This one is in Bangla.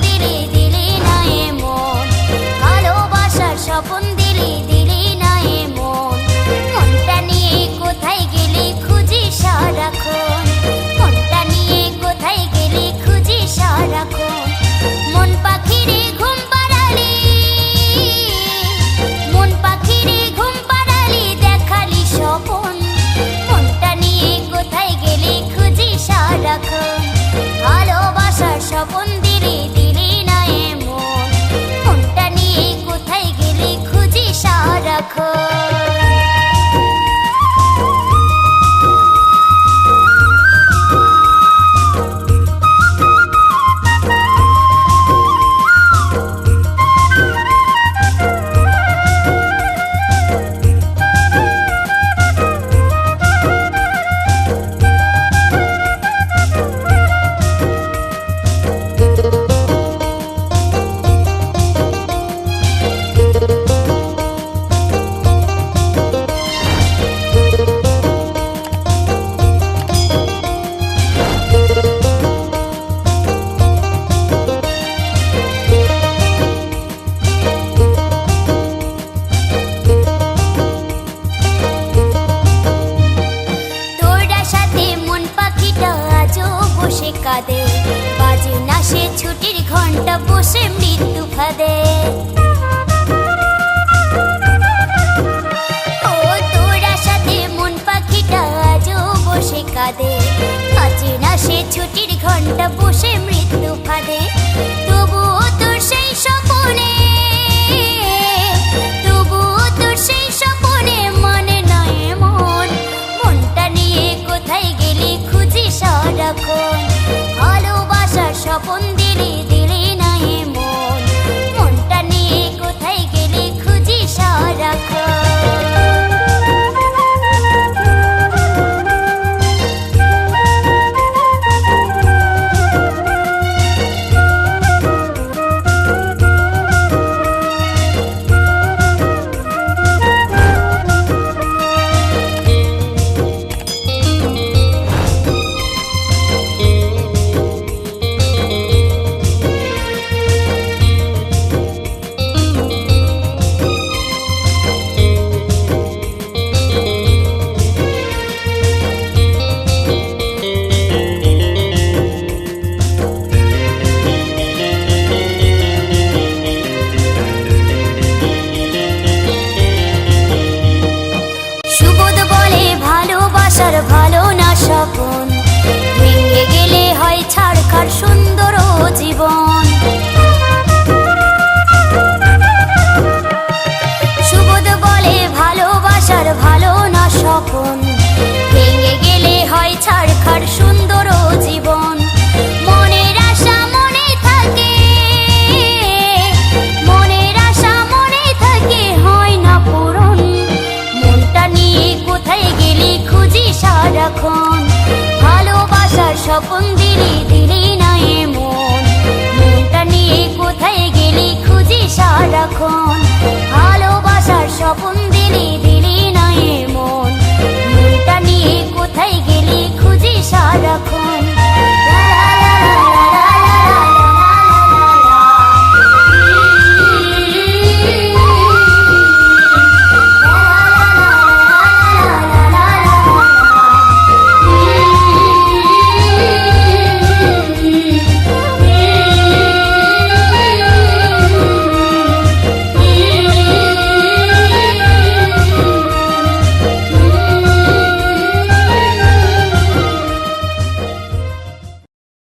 দিলি দিলি না এমন, ভালোবাসার স্বপন দিলি দিলি না এমন। মনটা নিয়ে কোথায় গেলি খুঁজি সারাক্ষণ, মনটা নিয়ে কোথায় গেলি খুঁজি সারাক্ষণ। মন পাখিরে ঘুম পাড়ালি, মন পাখিরে ঘুম পাড়ালি দেখালি স্বপন। মনটা নিয়ে কোথায় গেলি খুঁজি সারাক্ষণ, ভালোবাসার স্বপন দিলি দিলি না এমন। মনটা নিয়ে কোথায় গেলি খুঁজি সারাক্ষণ। কাঁদে বাজে না সে ছুটির ঘন্টা বসে মৃত্যু ফাঁদে। ও তোর আশাতে মন পাখিটা আজও বসে কাঁদে, বাজে না সে ছুটির ঘন্টা বসে মৃত্যু ফাঁদে। তবুও তোর সেই স্বপনে, তবুও তোর সেই স্বপনে মানে না এমন। মনটা নিয়ে কোথায় গেলি খুঁজি সারাক্ষণ, ভালোবাসার স্বপন দিলি দিলি না এমন। মনটা নিয়ে কোথায় গেলি খুঁজি সারাক্ষণ। ভালো না স্বপন ভেঙে গেলে হয় ছাড়খার সুন্দর জীবন। সুবোধ বলে ভালোবাসার ভালো না স্বপন ভেঙে গেলে হয় ছাড়খার সুন্দর জীবন। মনের আশা মনে থাকে, মনের আশা মনে থাকে হয় না পূরণ। মনটা নিয়ে কোথায় গেলি খুঁজি সারাক্ষণ, ভালোবাসার স্বপন